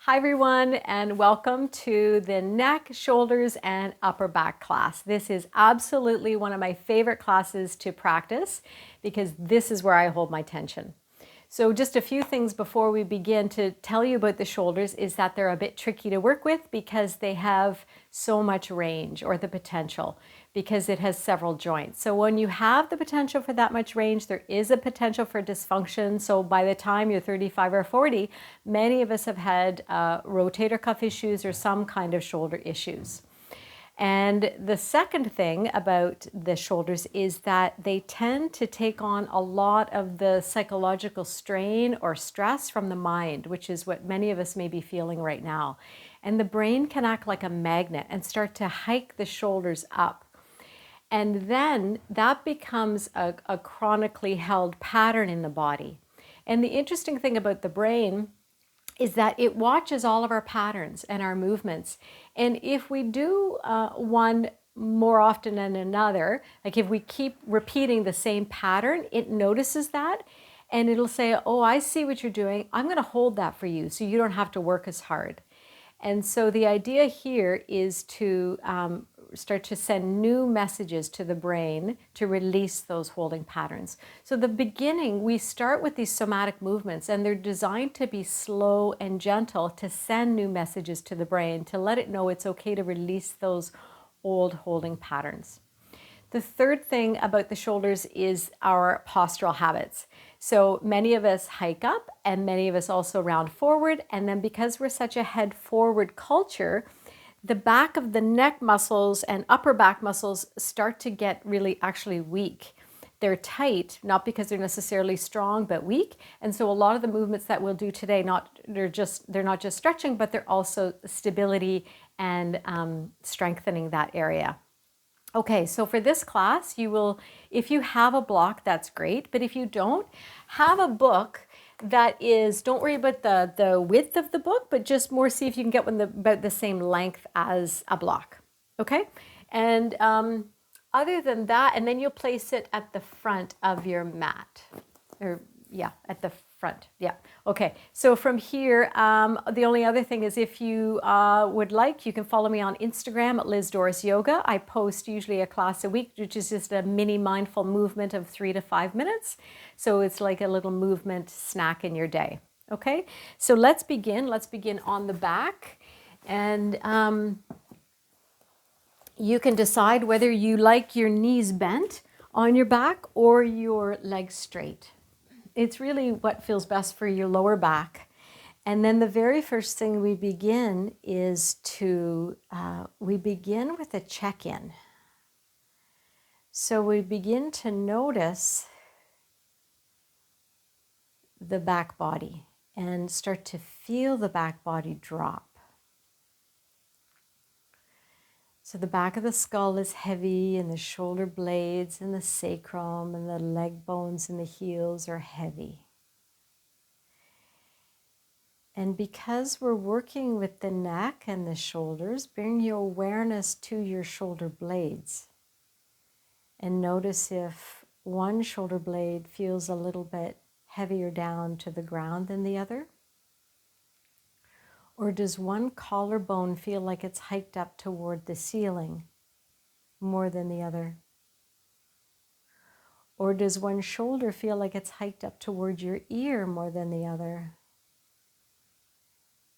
Hi everyone, and welcome to the neck, shoulders, and upper back class. This is absolutely one of my favorite classes to practice because this is where I hold my tension. So just a few things before we begin to tell you about the shoulders is that they're a bit tricky to work with because they have so much range, or the potential, because it has several joints. So when you have the potential for that much range, there is a potential for dysfunction. So by the time you're 35 or 40, many of us have had rotator cuff issues or some kind of shoulder issues. And the second thing about the shoulders is that they tend to take on a lot of the psychological strain or stress from the mind, which is what many of us may be feeling right now. And the brain can act like a magnet and start to hike the shoulders up. And then that becomes a chronically held pattern in the body. And the interesting thing about the brain is that it watches all of our patterns and our movements. And if we do one more often than another, like if we keep repeating the same pattern, it notices that and it'll say, oh, I see what you're doing. I'm going to hold that for you so you don't have to work as hard. And so the idea here is to start to send new messages to the brain to release those holding patterns. So the beginning, we start with these somatic movements, and they're designed to be slow and gentle to send new messages to the brain, to let it know it's okay to release those old holding patterns. The third thing about the shoulders is our postural habits. So many of us hike up and many of us also round forward. And then because we're such a head forward culture, the back of the neck muscles and upper back muscles start to get really actually weak. They're tight, not because they're necessarily strong, but weak. And so a lot of the movements that we'll do today, they're not just stretching, but they're also stability and strengthening that area. Okay, so for this class, you will, if you have a block, that's great. But if you don't, have a book that is, don't worry about the width of the book, but just more see if you can get one about the same length as a block. Okay? And other than that, and then you'll place it at the front of your mat. Or, yeah, at the front. Yeah. Okay. So from here, the only other thing is if you would like, you can follow me on Instagram at Liz Doris Yoga. I post usually a class a week, which is just a mini mindful movement of 3 to 5 minutes. So it's like a little movement snack in your day. Okay. So let's begin. Let's begin on the back. And you can decide whether you like your knees bent on your back or your legs straight. It's really what feels best for your lower back. And then the very first thing we begin is we begin with a check-in. So we begin to notice the back body and start to feel the back body drop. So the back of the skull is heavy, and the shoulder blades and the sacrum and the leg bones and the heels are heavy. And because we're working with the neck and the shoulders, bring your awareness to your shoulder blades. And notice if one shoulder blade feels a little bit heavier down to the ground than the other. Or does one collarbone feel like it's hiked up toward the ceiling more than the other? Or does one shoulder feel like it's hiked up toward your ear more than the other?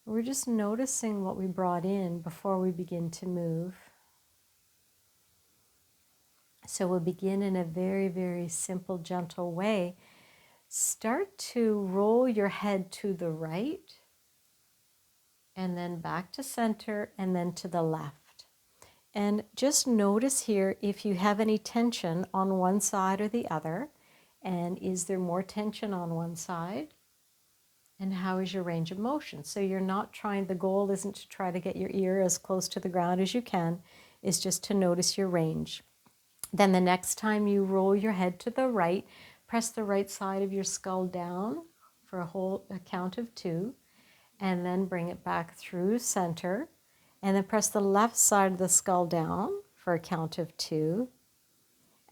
We're just noticing what we brought in before we begin to move. So we'll begin in a very, very simple, gentle way. Start to roll your head to the right, and then back to center, and then to the left. And just notice here if you have any tension on one side or the other, and is there more tension on one side? And how is your range of motion? So you're not trying, the goal isn't to try to get your ear as close to the ground as you can, it's just to notice your range. Then the next time you roll your head to the right, press the right side of your skull down for a count of 2, and then bring it back through center, and then press the left side of the skull down for a count of 2,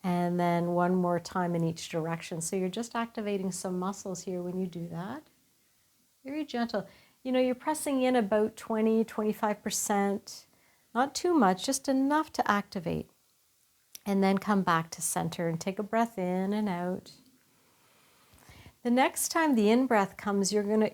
and then one more time in each direction. So you're just activating some muscles here when you do that. Very gentle. you're pressing in about 20, 25%, not too much, just enough to activate. And then come back to center and take a breath in and out. The next time the in-breath comes, you're going to,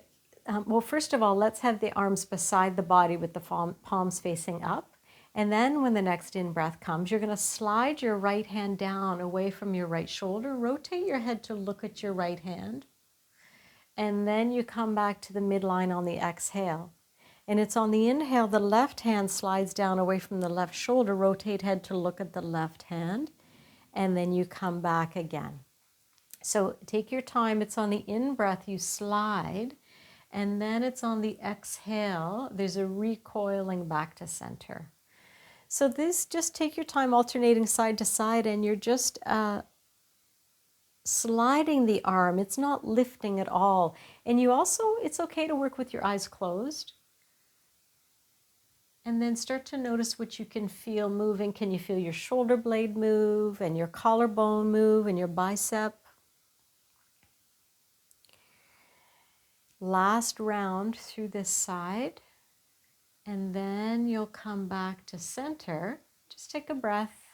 well, first of all, let's have the arms beside the body with the palms facing up. And then when the next in-breath comes, you're going to slide your right hand down away from your right shoulder. Rotate your head to look at your right hand. And then you come back to the midline on the exhale. And it's on the inhale, the left hand slides down away from the left shoulder. Rotate head to look at the left hand. And then you come back again. So take your time. It's on the in-breath, you slide. And then it's on the exhale, there's a recoiling back to center. So this, just take your time alternating side to side, and you're just sliding the arm. It's not lifting at all. And you also, it's okay to work with your eyes closed. And then start to notice what you can feel moving. Can you feel your shoulder blade move and your collarbone move and your bicep? Last round through this side. And then you'll come back to center. Just take a breath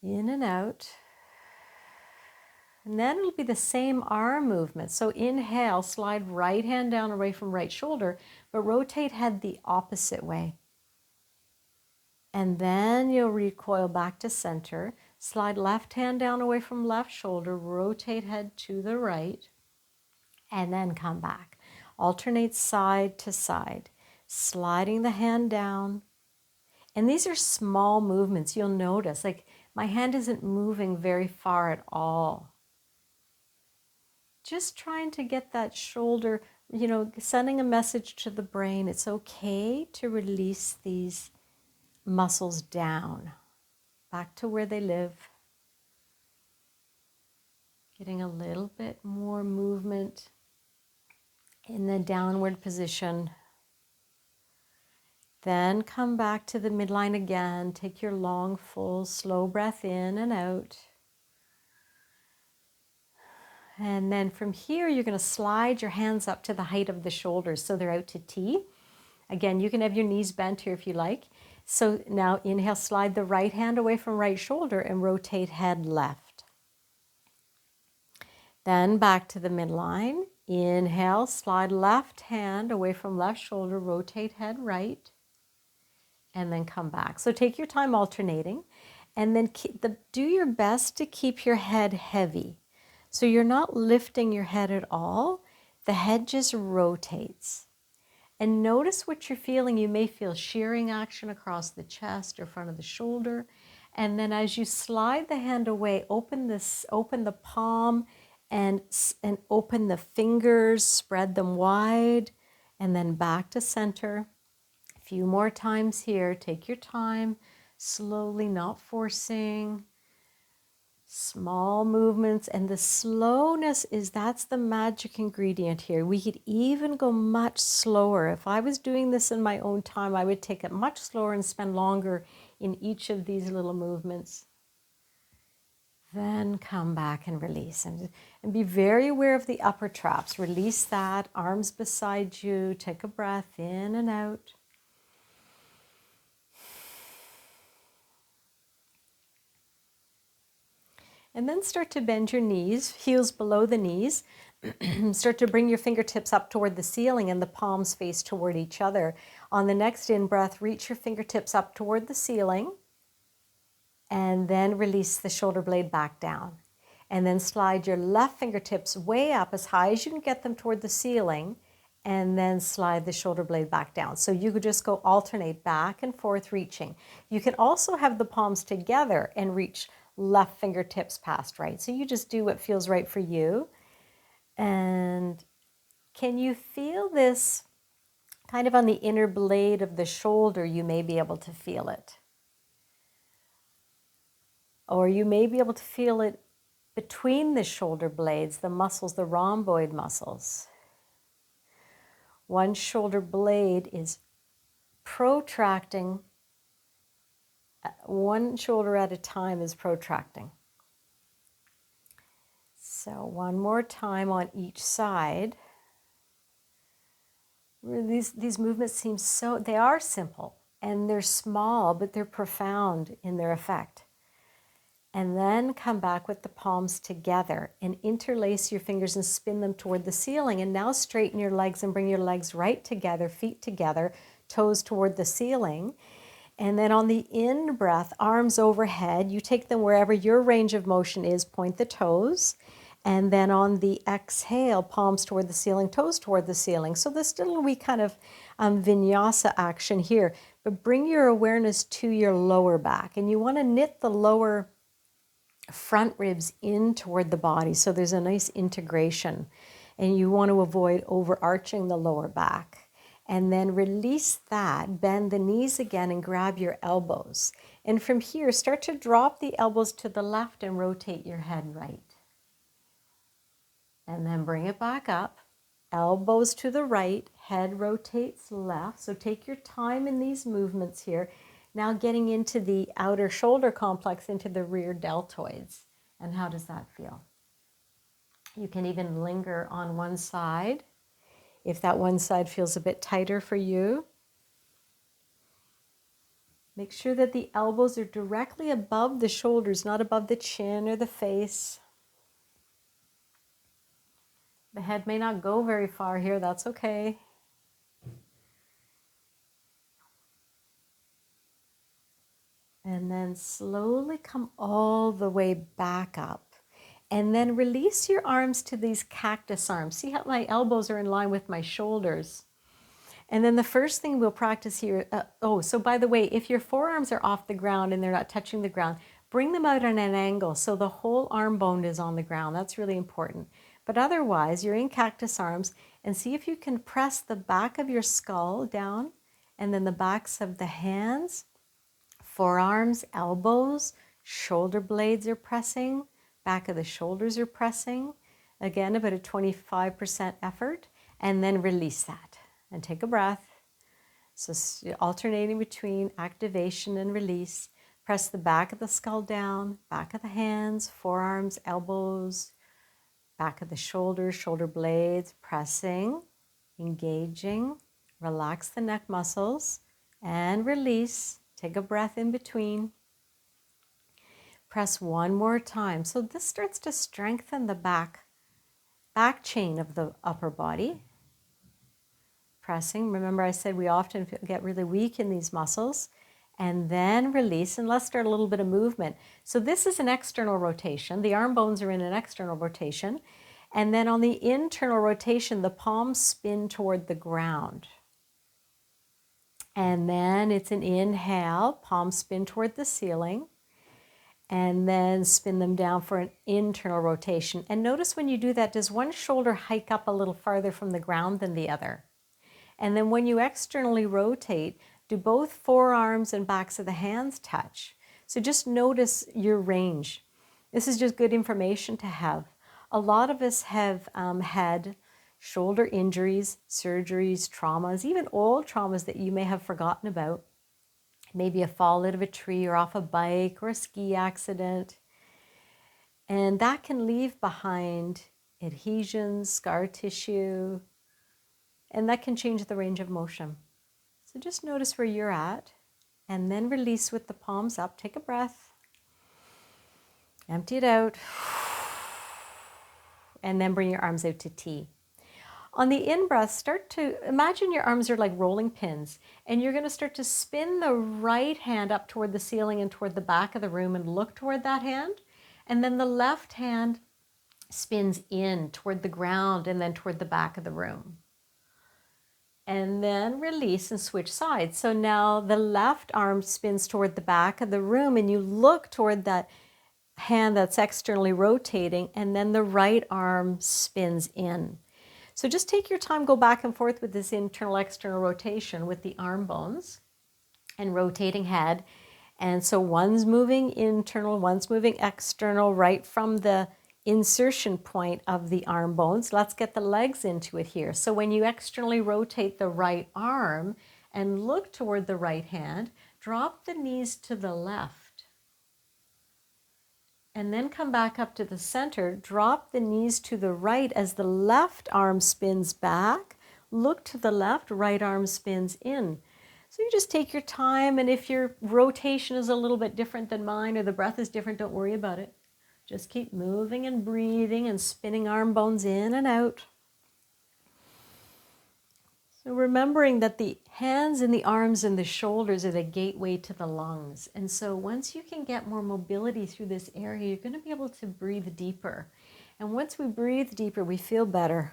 in and out. And then it'll be the same arm movement. So inhale, slide right hand down away from right shoulder, but rotate head the opposite way. And then you'll recoil back to center. Slide left hand down away from left shoulder, rotate head to the right, and then come back. Alternate side to side, sliding the hand down. And these are small movements. You'll notice, like my hand isn't moving very far at all. Just trying to get that shoulder, sending a message to the brain. It's okay to release these muscles down, back to where they live. Getting a little bit more movement in the downward position. Then come back to the midline again. Take your long, full, slow breath in and out. And then from here, you're going to slide your hands up to the height of the shoulders so they're out to T. Again, you can have your knees bent here if you like. So now inhale, slide the right hand away from right shoulder and rotate head left. Then back to the midline. Inhale, slide left hand away from left shoulder, rotate head right, and then come back. So take your time alternating, and then do your best to keep your head heavy. So you're not lifting your head at all. The head just rotates. And notice what you're feeling. You may feel shearing action across the chest or front of the shoulder. And then as you slide the hand away, open the palm and open the fingers, spread them wide, and then back to center. A few more times here. Take your time, slowly, not forcing. Small movements, and the slowness that's the magic ingredient here. We could even go much slower. If I was doing this in my own time, I would take it much slower and spend longer in each of these little movements. Then come back and release, and be very aware of the upper traps. Release that, arms beside you, take a breath in and out. And then start to bend your knees, heels below the knees. Start to bring your fingertips up toward the ceiling and the palms face toward each other. On the next in-breath, reach your fingertips up toward the ceiling, and then release the shoulder blade back down. And then slide your left fingertips way up as high as you can get them toward the ceiling, and then slide the shoulder blade back down. So you could just go alternate back and forth reaching. You can also have the palms together and reach left fingertips past right. So you just do what feels right for you. And can you feel this kind of on the inner blade of the shoulder? You may be able to feel it. Or you may be able to feel it between the shoulder blades, the muscles, the rhomboid muscles. One shoulder blade is protracting. One shoulder at a time is protracting. So one more time on each side. These movements seem so, they are simple and they're small, but they're profound in their effect. And then come back with the palms together and interlace your fingers and spin them toward the ceiling. And now straighten your legs and bring your legs right together, feet together, toes toward the ceiling. And then on the in breath, arms overhead, you take them wherever your range of motion is, point the toes. And then on the exhale, palms toward the ceiling, toes toward the ceiling. So this little wee kind of vinyasa action here. But bring your awareness to your lower back. And you want to knit the lower front ribs in toward the body, so there's a nice integration, and you want to avoid overarching the lower back. And then release that, bend the knees again and grab your elbows, and from here start to drop the elbows to the left and rotate your head right, and then bring it back up, elbows to the right, head rotates left. So take your time in these movements here. Now getting into the outer shoulder complex, into the rear deltoids. And how does that feel? You can even linger on one side if that one side feels a bit tighter for you. Make sure that the elbows are directly above the shoulders, not above the chin or the face. The head may not go very far here, that's okay. And then slowly come all the way back up. And then release your arms to these cactus arms. See how my elbows are in line with my shoulders. And then the first thing we'll practice here, so by the way, if your forearms are off the ground and they're not touching the ground, bring them out at an angle so the whole arm bone is on the ground. That's really important. But otherwise, you're in cactus arms, and see if you can press the back of your skull down and then the backs of the hands. Forearms, elbows, shoulder blades are pressing, back of the shoulders are pressing. Again, about a 25% effort, and then release that and take a breath. So alternating between activation and release. Press the back of the skull down, back of the hands, forearms, elbows, back of the shoulders, shoulder blades, pressing, engaging. Relax the neck muscles and release. Take a breath in between. Press one more time. So this starts to strengthen the back chain of the upper body. Pressing. Remember I said we often get really weak in these muscles. And then release, and let's start a little bit of movement. So this is an external rotation. The arm bones are in an external rotation. And then on the internal rotation, the palms spin toward the ground. And then it's an inhale, palms spin toward the ceiling, and then spin them down for an internal rotation. And notice when you do that, does one shoulder hike up a little farther from the ground than the other? And then when you externally rotate, do both forearms and backs of the hands touch? So just notice your range. This is just good information to have. A lot of us have had shoulder injuries, surgeries, traumas, even old traumas that you may have forgotten about. Maybe a fall out of a tree or off a bike or a ski accident. And that can leave behind adhesions, scar tissue, and that can change the range of motion. So just notice where you're at, and then release with the palms up. Take a breath. Empty it out. And then bring your arms out to T. On the in-breath, start to imagine your arms are like rolling pins, and you're going to start to spin the right hand up toward the ceiling and toward the back of the room and look toward that hand. And then the left hand spins in toward the ground and then toward the back of the room. And then release and switch sides. So now the left arm spins toward the back of the room, and you look toward that hand that's externally rotating, and then the right arm spins in. So just take your time, go back and forth with this internal external rotation with the arm bones and rotating head. And so one's moving internal, one's moving external, right from the insertion point of the arm bones. Let's get the legs into it here. So when you externally rotate the right arm and look toward the right hand, drop the knees to the left. And then come back up to the center, drop the knees to the right as the left arm spins back. look to the left, right arm spins in. So you just take your time, and if your rotation is a little bit different than mine or the breath is different, don't worry about it. Just keep moving and breathing and spinning arm bones in and out. So remembering that the hands and the arms and the shoulders are the gateway to the lungs. And so once you can get more mobility through this area, you're going to be able to breathe deeper. And once we breathe deeper, we feel better.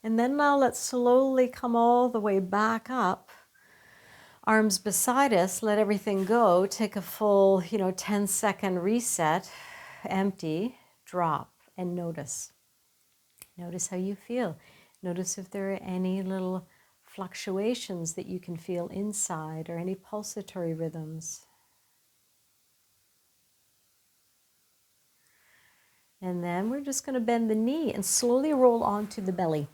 And then now let's slowly come all the way back up. Arms beside us, let everything go. Take a full, 10-second reset. Empty, drop, and notice. Notice how you feel. Notice if there are any little fluctuations that you can feel inside or any pulsatory rhythms. And then we're just going to bend the knee and slowly roll onto the belly.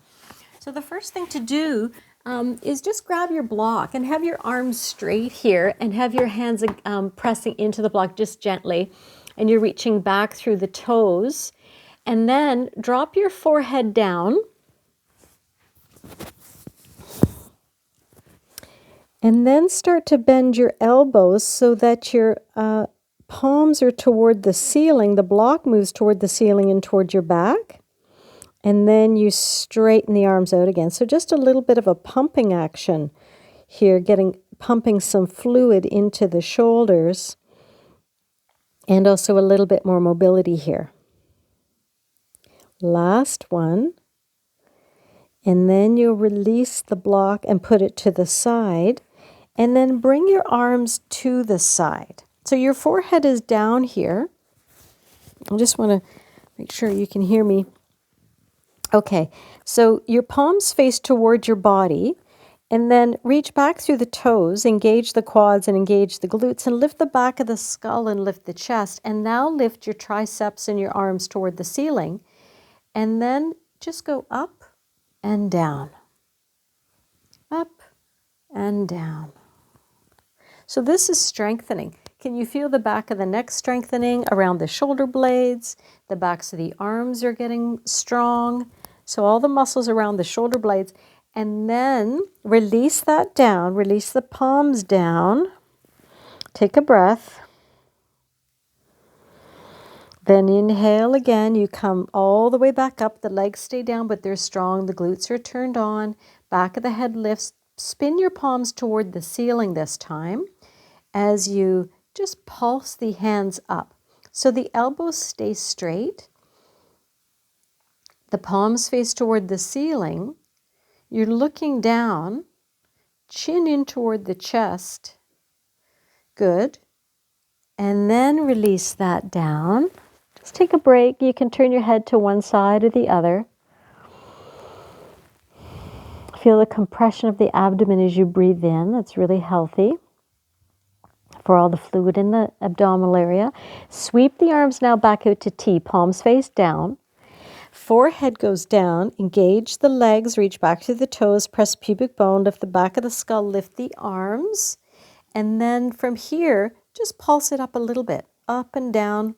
So the first thing to do is just grab your block and have your arms straight here and have your hands pressing into the block just gently. And you're reaching back through the toes. And then drop your forehead down. And then start to bend your elbows so that your palms are toward the ceiling. The block moves toward the ceiling and toward your back. And then you straighten the arms out again. So just a little bit of a pumping action here, pumping some fluid into the shoulders. And also a little bit more mobility here. Last one. And then you'll release the block and put it to the side. And then bring your arms to the side. So your forehead is down here. I just want to make sure you can hear me. Okay, so your palms face toward your body. And then reach back through the toes, engage the quads and engage the glutes, and lift the back of the skull and lift the chest. And now lift your triceps and your arms toward the ceiling. And then just go up and down. Up and down. So this is strengthening. Can you feel the back of the neck strengthening around the shoulder blades? The backs of the arms are getting strong. So all the muscles around the shoulder blades. And then release that down. Release the palms down. Take a breath. Then inhale again. You come all the way back up. The legs stay down, but they're strong. The glutes are turned on. Back of the head lifts. Spin your palms toward the ceiling this time as you just pulse the hands up. So the elbows stay straight. The palms face toward the ceiling. You're looking down, chin in toward the chest. Good. And then release that down. Just take a break. You can turn your head to one side or the other. Feel the compression of the abdomen as you breathe in. That's really healthy for all the fluid in the abdominal area. Sweep the arms now back out to T, palms face down. Forehead goes down, engage the legs, reach back to the toes, press pubic bone, lift the back of the skull, lift the arms. And then from here, just pulse it up a little bit, up and down.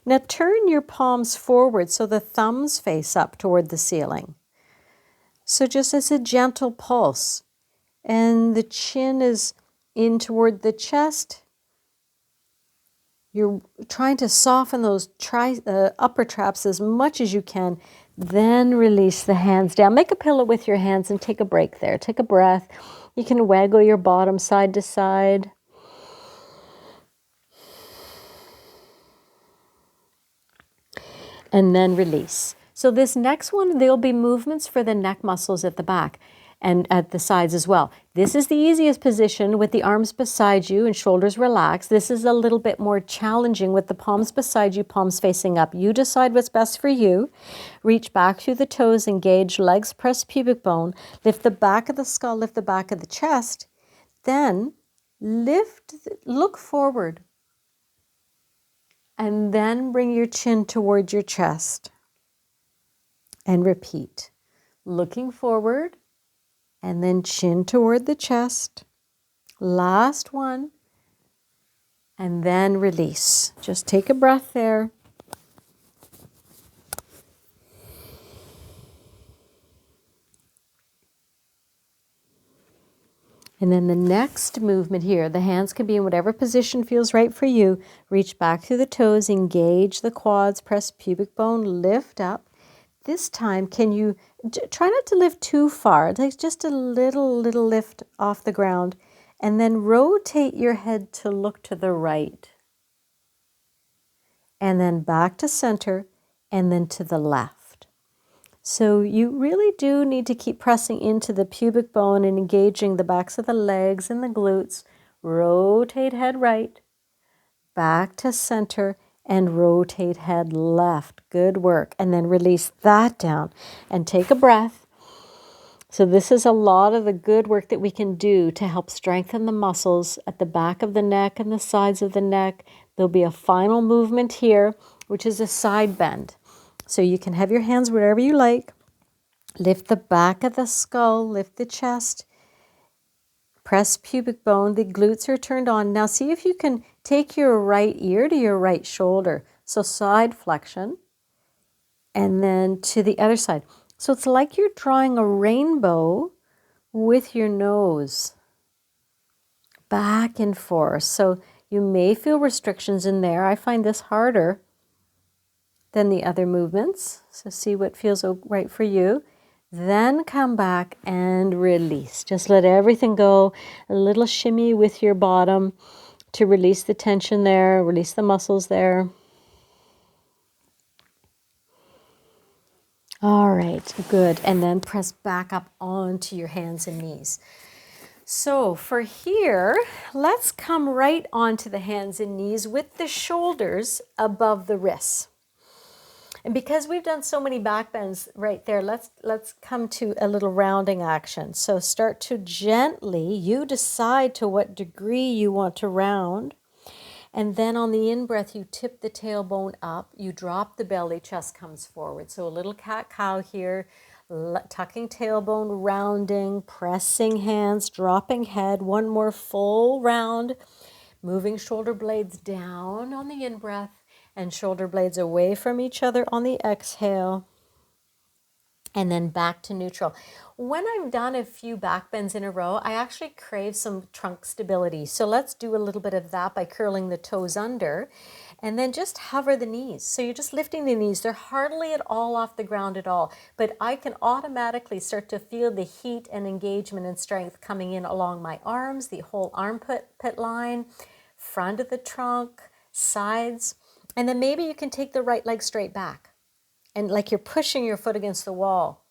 Now turn your palms forward so the thumbs face up toward the ceiling. So just as a gentle pulse. And the chin is in toward the chest. You're trying to soften those upper traps as much as you can. Then release the hands down. Make a pillow with your hands and take a break there. Take a breath. You can waggle your bottom side to side. And then release. So this next one, there'll be movements for the neck muscles at the back and at the sides as well. This is the easiest position with the arms beside you and shoulders relaxed. This is a little bit more challenging with the palms beside you, palms facing up. You decide what's best for you. Reach back through the toes, engage legs, press pubic bone, lift the back of the skull, lift the back of the chest. Then look forward. And then bring your chin toward your chest. And repeat. Looking forward. And then chin toward the chest. Last one. And then release. Just take a breath there. And then the next movement here, the hands can be in whatever position feels right for you. Reach back through the toes, engage the quads, press pubic bone, lift up. This time, can you try not to lift too far? It takes just a little lift off the ground. And then rotate your head to look to the right. And then back to center, and then to the left. So you really do need to keep pressing into the pubic bone and engaging the backs of the legs and the glutes. Rotate head right, back to center, and rotate head left. Good work. And then release that down and take a breath. So this is a lot of the good work that we can do to help strengthen the muscles at the back of the neck and the sides of the neck. There'll be a final movement here, which is a side bend. So you can have your hands wherever you like. Lift the back of the skull, lift the chest, press pubic bone, the glutes are turned on. Now see if you can take your right ear to your right shoulder. So side flexion, and then to the other side. So it's like you're drawing a rainbow with your nose, back and forth. So you may feel restrictions in there. I find this harder than the other movements. So see what feels right for you. Then come back and release. Just let everything go. A little shimmy with your bottom to release the tension there, release the muscles there. All right, good. And then press back up onto your hands and knees. So for here, let's come right onto the hands and knees with the shoulders above the wrists. And because we've done so many back bends right there, let's come to a little rounding action. So start to gently, you decide to what degree you want to round. And then on the in-breath, you tip the tailbone up, you drop the belly, chest comes forward. So a little cat-cow here, tucking tailbone, rounding, pressing hands, dropping head, one more full round, moving shoulder blades down on the in-breath, and shoulder blades away from each other on the exhale, and then back to neutral. When I've done a few back bends in a row, I actually crave some trunk stability. So let's do a little bit of that by curling the toes under, and then just hover the knees. So you're just lifting the knees. They're hardly at all off the ground at all, but I can automatically start to feel the heat and engagement and strength coming in along my arms, the whole armpit line, front of the trunk, sides. And then maybe you can take the right leg straight back and like you're pushing your foot against the wall,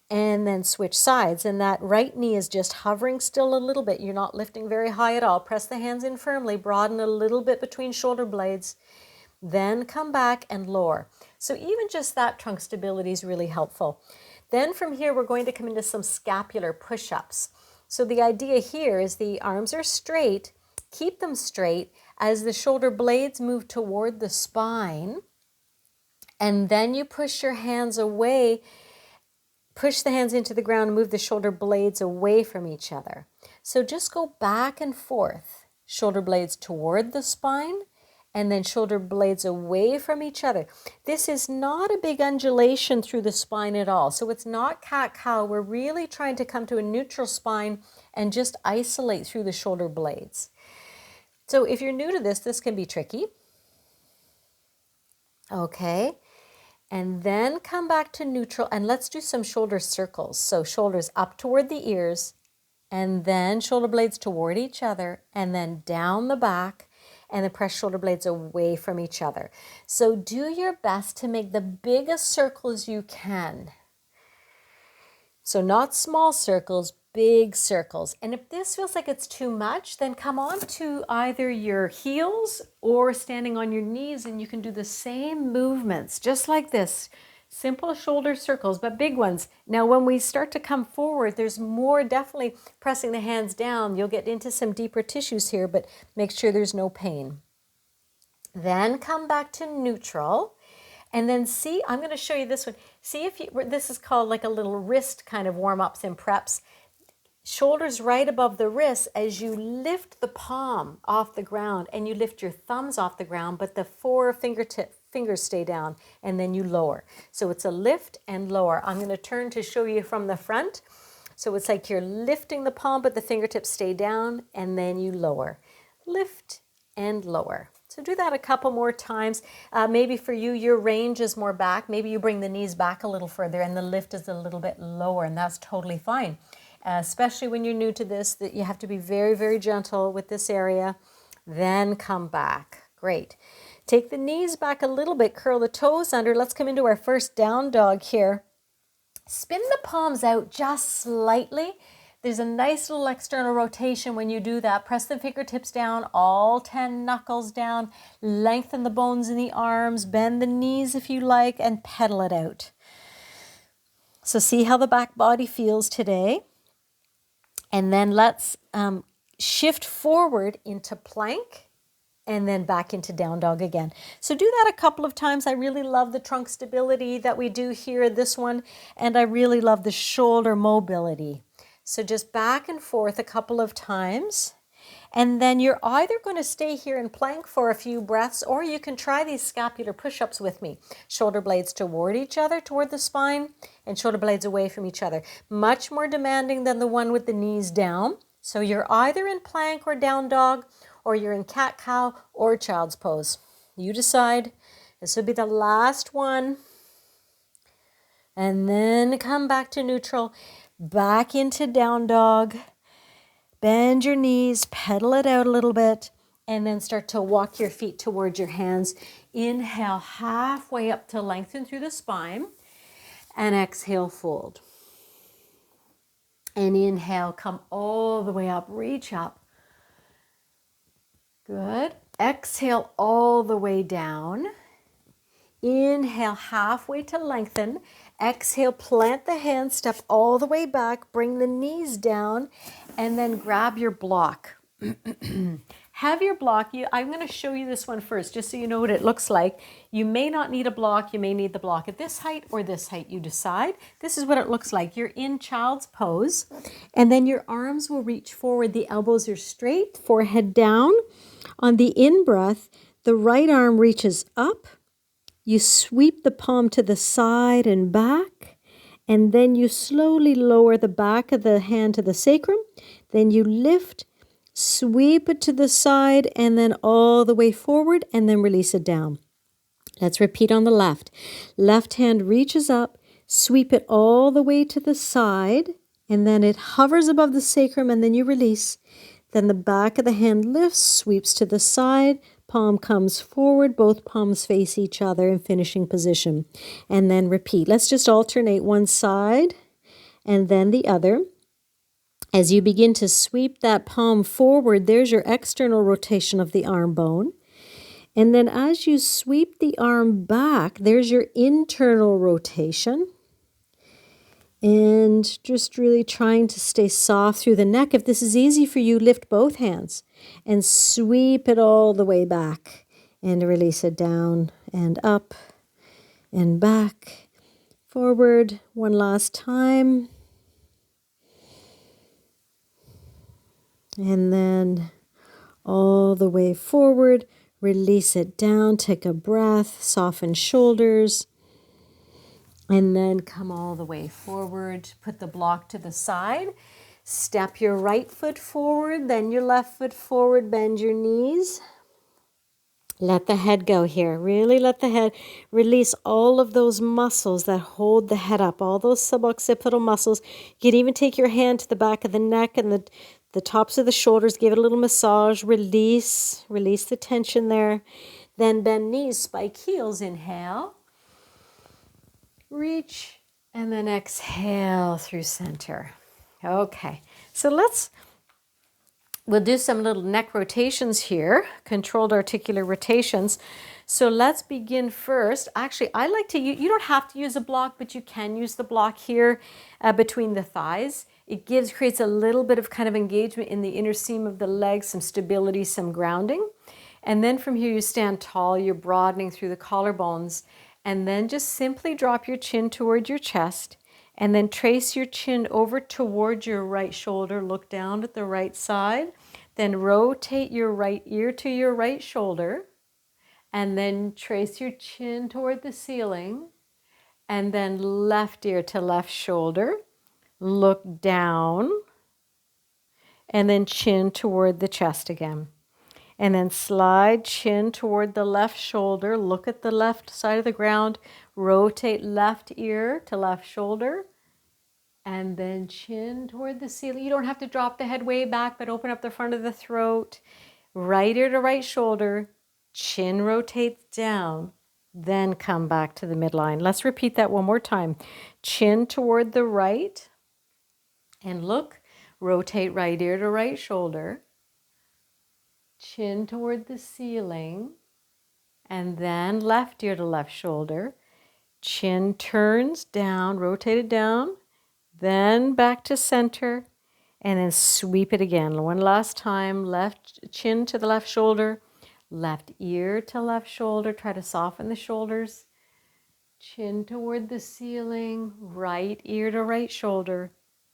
and then switch sides. And that right knee is just hovering still a little bit. You're not lifting very high at all. Press the hands in firmly, broaden a little bit between shoulder blades, then come back and lower. So even just that trunk stability is really helpful. Then from here, we're going to come into some scapular push-ups. So the idea here is the arms are straight, keep them straight, as the shoulder blades move toward the spine, and then you push your hands away, push the hands into the ground, and move the shoulder blades away from each other. So just go back and forth, shoulder blades toward the spine, and then shoulder blades away from each other. This is not a big undulation through the spine at all. So it's not cat-cow. We're really trying to come to a neutral spine and just isolate through the shoulder blades. So if you're new to this, this can be tricky. Okay, and then come back to neutral, and let's do some shoulder circles. So shoulders up toward the ears, and then shoulder blades toward each other, and then down the back, and then press shoulder blades away from each other. So do your best to make the biggest circles you can. So not small circles, big circles. And if this feels like it's too much, then come on to either your heels or standing on your knees, and you can do the same movements, just like this. Simple shoulder circles, but big ones. Now, when we start to come forward, there's more definitely pressing the hands down. You'll get into some deeper tissues here, but make sure there's no pain. Then come back to neutral. And then see, I'm going to show you this one. See if you, this is called like a little wrist kind of warm-ups and preps. Shoulders right above the wrists as you lift the palm off the ground, and you lift your thumbs off the ground, but the four fingers stay down, and then you lower. So it's a lift and lower. I'm going to turn to show you from the front. So it's like you're lifting the palm, but the fingertips stay down, and then you lower. Lift and lower. So do that a couple more times. Maybe for you, your range is more back. Maybe you bring the knees back a little further and the lift is a little bit lower, and that's totally fine. Especially when you're new to this, that you have to be very, very gentle with this area. Then come back. Great. Take the knees back a little bit, curl the toes under. Let's come into our first down dog here. Spin the palms out just slightly. There's a nice little external rotation when you do that. Press the fingertips down, all 10 knuckles down. Lengthen the bones in the arms, bend the knees if you like, and pedal it out. So see how the back body feels today. And then let's shift forward into plank and then back into down dog again. So do that a couple of times. I really love the trunk stability that we do here, this one, and I really love the shoulder mobility. So just back and forth a couple of times. And then you're either going to stay here in plank for a few breaths, or you can try these scapular push-ups with me. Shoulder blades toward each other, toward the spine, and shoulder blades away from each other. Much more demanding than the one with the knees down. So you're either in plank or down dog, or you're in cat-cow or child's pose. You decide. This will be the last one. And then come back to neutral, back into down dog. Bend your knees, pedal it out a little bit, and then start to walk your feet towards your hands. Inhale halfway up to lengthen through the spine, and exhale, fold. And inhale, come all the way up, reach up. Good. Exhale all the way down. Inhale halfway to lengthen. Exhale, plant the hands, step all the way back, bring the knees down, and then grab your block. Have your block. I'm going to show you this one first, just so you know what it looks like. You may not need a block. You may need the block at this height or this height. You decide. This is what it looks like. You're in child's pose, and then your arms will reach forward. The elbows are straight, forehead down. On the in-breath, the right arm reaches up. You sweep the palm to the side and back, and then you slowly lower the back of the hand to the sacrum. Then you lift, sweep it to the side, and then all the way forward, and then release it down. Let's repeat on the left. Left hand reaches up, sweep it all the way to the side, and then it hovers above the sacrum, and then you release. Then the back of the hand lifts, sweeps to the side, palm comes forward, both palms face each other in finishing position. And then repeat. Let's just alternate one side and then the other. As you begin to sweep that palm forward, there's your external rotation of the arm bone. And then as you sweep the arm back, there's your internal rotation. And just really trying to stay soft through the neck. If this is easy for you, lift both hands and sweep it all the way back and release it down and up and back, forward. One last time. And then all the way forward, release it down, take a breath, soften shoulders. And then come all the way forward, put the block to the side, step your right foot forward, then your left foot forward, bend your knees. Let the head go here, really let the head release all of those muscles that hold the head up, all those suboccipital muscles. You can even take your hand to the back of the neck and the tops of the shoulders, give it a little massage, release the tension there. Then bend knees, spike heels, inhale. Reach, and then exhale through center. Okay, so we'll do some little neck rotations here, controlled articular rotations. So let's begin first. Actually, I like to use, you don't have to use a block, but you can use the block here between the thighs. It creates a little bit of kind of engagement in the inner seam of the legs, some stability, some grounding. And then from here you stand tall, you're broadening through the collarbones. And then just simply drop your chin toward your chest and then trace your chin over toward your right shoulder. Look down at the right side. Then rotate your right ear to your right shoulder and then trace your chin toward the ceiling and then left ear to left shoulder. look down, and then chin toward the chest again. And then slide chin toward the left shoulder, look at the left side of the ground, rotate left ear to left shoulder, and then chin toward the ceiling. You don't have to drop the head way back, but open up the front of the throat. Right ear to right shoulder, chin rotates down, then come back to the midline. Let's repeat that one more time. Chin toward the right, and look, rotate right ear to right shoulder, chin toward the ceiling, and then left ear to left shoulder. Chin turns down, rotate it down, then back to center, and then sweep it again. One last time, left chin to the left shoulder, left ear to left shoulder. Try to soften the shoulders. Chin toward the ceiling, right ear to right shoulder.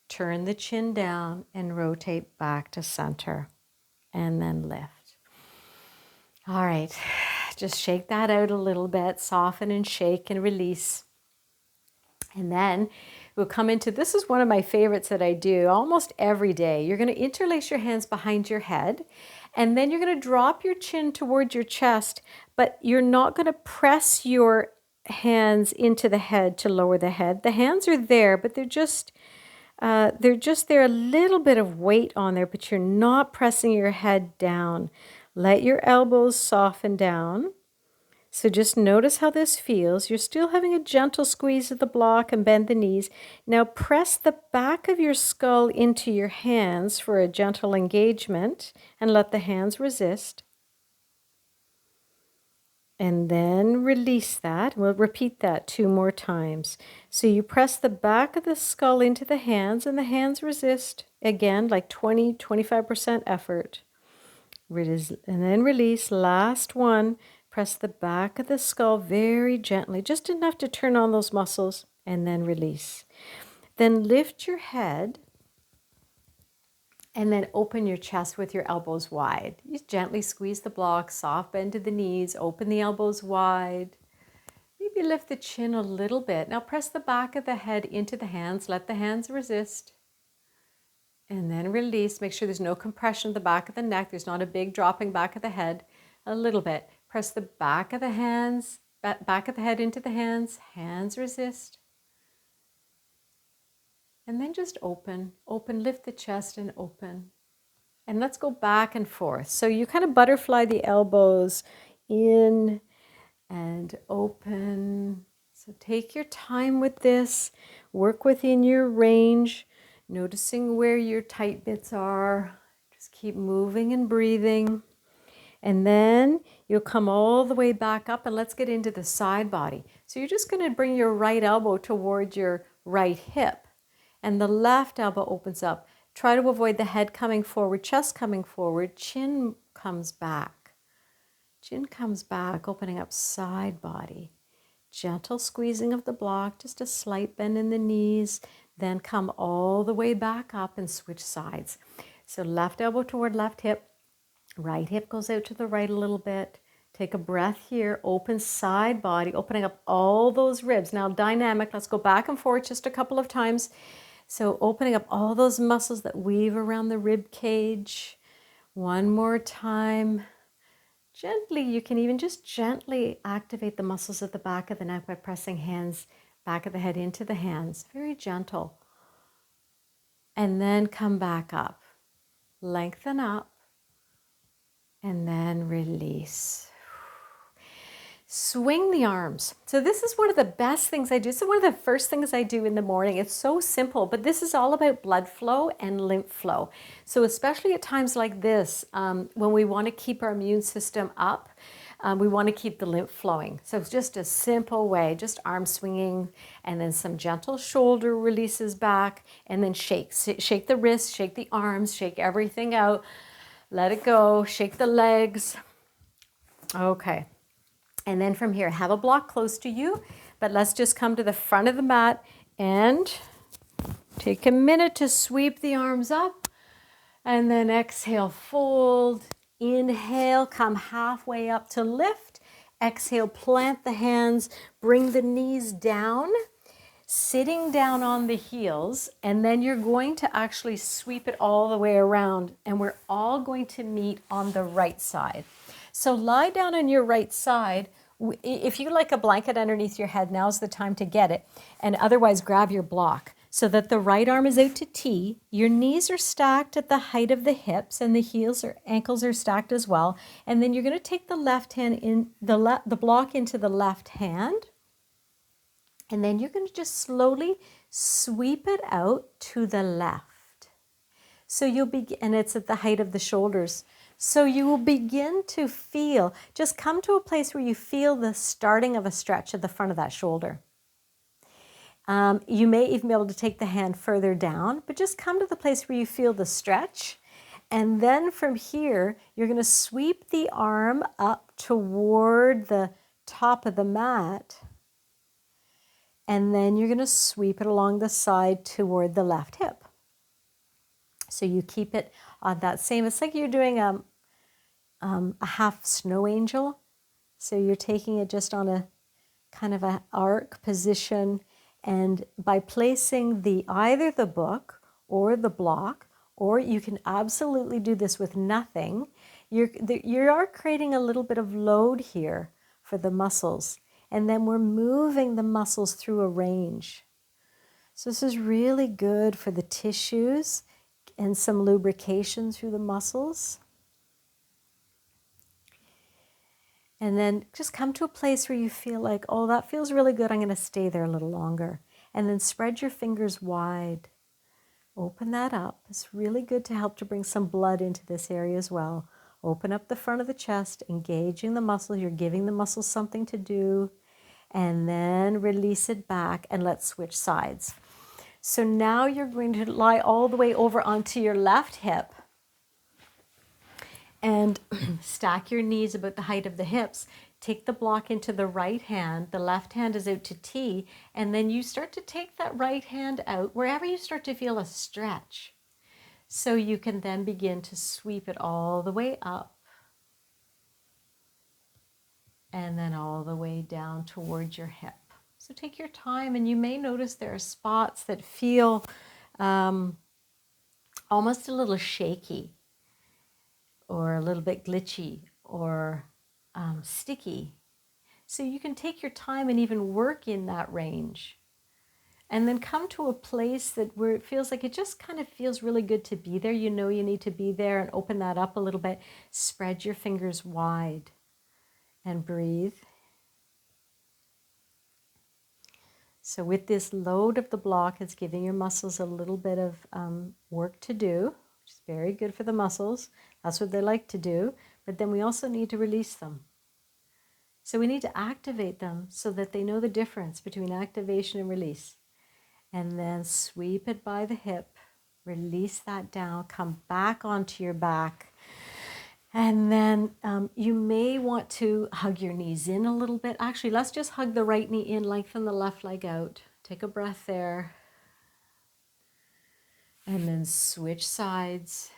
Turn the chin down and rotate back to center, and then lift. All right, just shake that out a little bit, soften and shake and release. And then we'll come into, this is one of my favorites that I do almost every day. You're going to interlace your hands behind your head, and then you're going to drop your chin towards your chest, but you're not going to press your hands into the head to lower the head. The hands are there, but they're just there, a little bit of weight on there, but you're not pressing your head down. Let your elbows soften down. So just notice how this feels. You're still having a gentle squeeze of the block and bend the knees. Now press the back of your skull into your hands for a gentle engagement and let the hands resist. And then release that. We'll repeat that 2 more times. So you press the back of the skull into the hands and the hands resist. Again, like 20-25% effort. And then release. Last one. Press the back of the skull very gently, just enough to turn on those muscles, and then release. Then lift your head and then open your chest with your elbows wide. You gently squeeze the block, soft bend to the knees, open the elbows wide. Maybe lift the chin a little bit. Now press the back of the head into the hands, let the hands resist. And then release. Make sure there's no compression of the back of the neck. There's not a big dropping back of the head. A little bit. Press the back of the hands, back of the head into the hands. Hands resist. And then just open, lift the chest and open. And let's go back and forth. So you kind of butterfly the elbows in and open. So take your time with this. Work within your range, noticing where your tight bits are. Just keep moving and breathing. And then you'll come all the way back up, and let's get into the side body. So you're just going to bring your right elbow towards your right hip. And the left elbow opens up. Try to avoid the head coming forward, chest coming forward, chin comes back. Chin comes back, opening up side body. Gentle squeezing of the block, just a slight bend in the knees, then come all the way back up and switch sides. So left elbow toward left hip, right hip goes out to the right a little bit. Take a breath here, open side body, opening up all those ribs. Now dynamic, let's go back and forth just a couple of times. So opening up all those muscles that weave around the rib cage. One more time. Gently, you can even just gently activate the muscles at the back of the neck by pressing hands, back of the head into the hands. Very gentle. And then come back up. Lengthen up. And then release. Swing the arms. So this is one of the best things I do. So one of the first things I do in the morning. It's so simple, but this is all about blood flow and lymph flow. So especially at times like this, when we want to keep our immune system up, we want to keep the lymph flowing. So it's just a simple way, just arm swinging, and then some gentle shoulder releases back, and then shake. Shake the wrists, shake the arms, shake everything out. Let it go, shake the legs. Okay. And then from here, have a block close to you, but let's just come to the front of the mat and take a minute to sweep the arms up, and then exhale, fold. Inhale, come halfway up to lift. Exhale, plant the hands, bring the knees down. sitting down on the heels, and then you're going to actually sweep it all the way around, and we're all going to meet on the right side. So lie down on your right side. If you like a blanket underneath your head, now's the time to get it, and otherwise grab your block so that the right arm is out to T. Your knees are stacked at the height of the hips, and the heels or ankles are stacked as well. And then you're going to take the left hand in the block into the left hand. And then you're going to just slowly sweep it out to the left. So you'll begin, and it's at the height of the shoulders. So you will begin to feel, just come to a place where you feel the starting of a stretch at the front of that shoulder. You may even be able to take the hand further down, but just come to the place where you feel the stretch. And then from here, you're going to sweep the arm up toward the top of the mat. And then you're going to sweep it along the side toward the left hip. So you keep it on that same, it's like you're doing a half snow angel. So you're taking it just on a kind of an arc position. And by placing either the book or the block, or you can absolutely do this with nothing, you are creating a little bit of load here for the muscles. And then we're moving the muscles through a range. So this is really good for the tissues and some lubrication through the muscles. And then just come to a place where you feel like, oh, that feels really good. I'm going to stay there a little longer. And then spread your fingers wide. Open that up. It's really good to help to bring some blood into this area as well. Open up the front of the chest, engaging the muscles. You're giving the muscles something to do. And then release it back, and let's switch sides. So now you're going to lie all the way over onto your left hip and stack your knees about the height of the hips. Take the block into the right hand. The left hand is out to T, and then you start to take that right hand out wherever you start to feel a stretch. So you can then begin to sweep it all the way up and then all the way down towards your hip. So take your time, and you may notice there are spots that feel almost a little shaky or a little bit glitchy or sticky. So you can take your time and even work in that range. And then come to a place where it feels like it just kind of feels really good to be there. You know you need to be there, and open that up a little bit. Spread your fingers wide and breathe. So with this load of the block, it's giving your muscles a little bit of work to do, which is very good for the muscles. That's what they like to do. But then we also need to release them. So we need to activate them so that they know the difference between activation and release. And then sweep it by the hip, release that down, come back onto your back. And then you may want to hug your knees in a little bit. Actually, let's just hug the right knee in, lengthen the left leg out. Take a breath there. And then switch sides.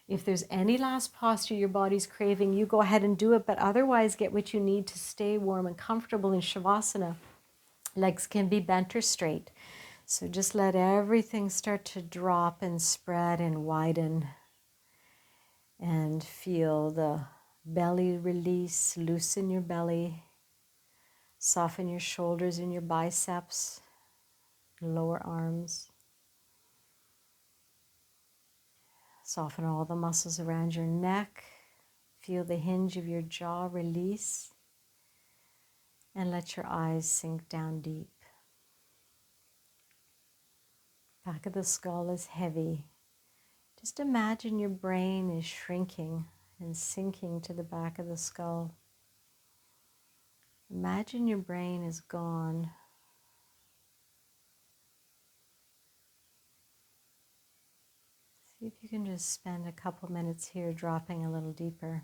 If there's any last posture your body's craving, you go ahead and do it, but otherwise get what you need to stay warm and comfortable in Shavasana. Legs can be bent or straight. So just let everything start to drop and spread and widen. And feel the belly release, loosen your belly. Soften your shoulders and your biceps, lower arms. Soften all the muscles around your neck. Feel the hinge of your jaw release. And let your eyes sink down deep. Back of the skull is heavy. Just imagine your brain is shrinking and sinking to the back of the skull. Imagine your brain is gone. See if you can just spend a couple minutes here dropping a little deeper.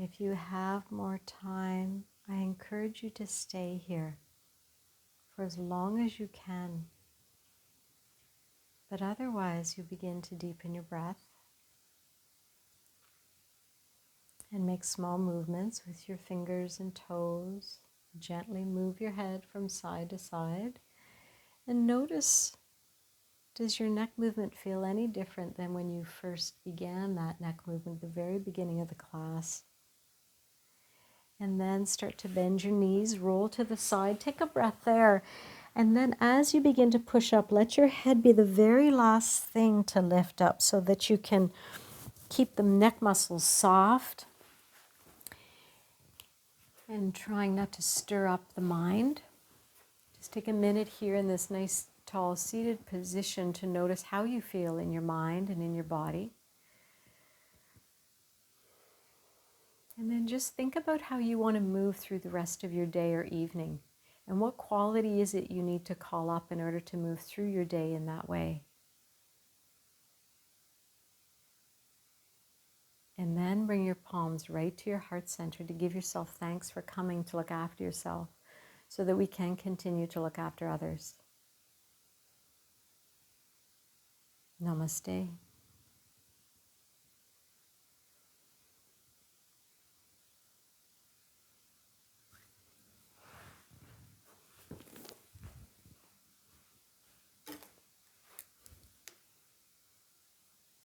if you have more time, I encourage you to stay here for as long as you can. But otherwise, you begin to deepen your breath and make small movements with your fingers and toes. Gently move your head from side to side and notice, does your neck movement feel any different than when you first began that neck movement at the very beginning of the class? And then start to bend your knees, roll to the side, take a breath there. And then as you begin to push up, let your head be the very last thing to lift up so that you can keep the neck muscles soft and trying not to stir up the mind. Just take a minute here in this nice tall seated position to notice how you feel in your mind and in your body. And then just think about how you want to move through the rest of your day or evening. And what quality is it you need to call up in order to move through your day in that way? And then bring your palms right to your heart center to give yourself thanks for coming to look after yourself so that we can continue to look after others. Namaste.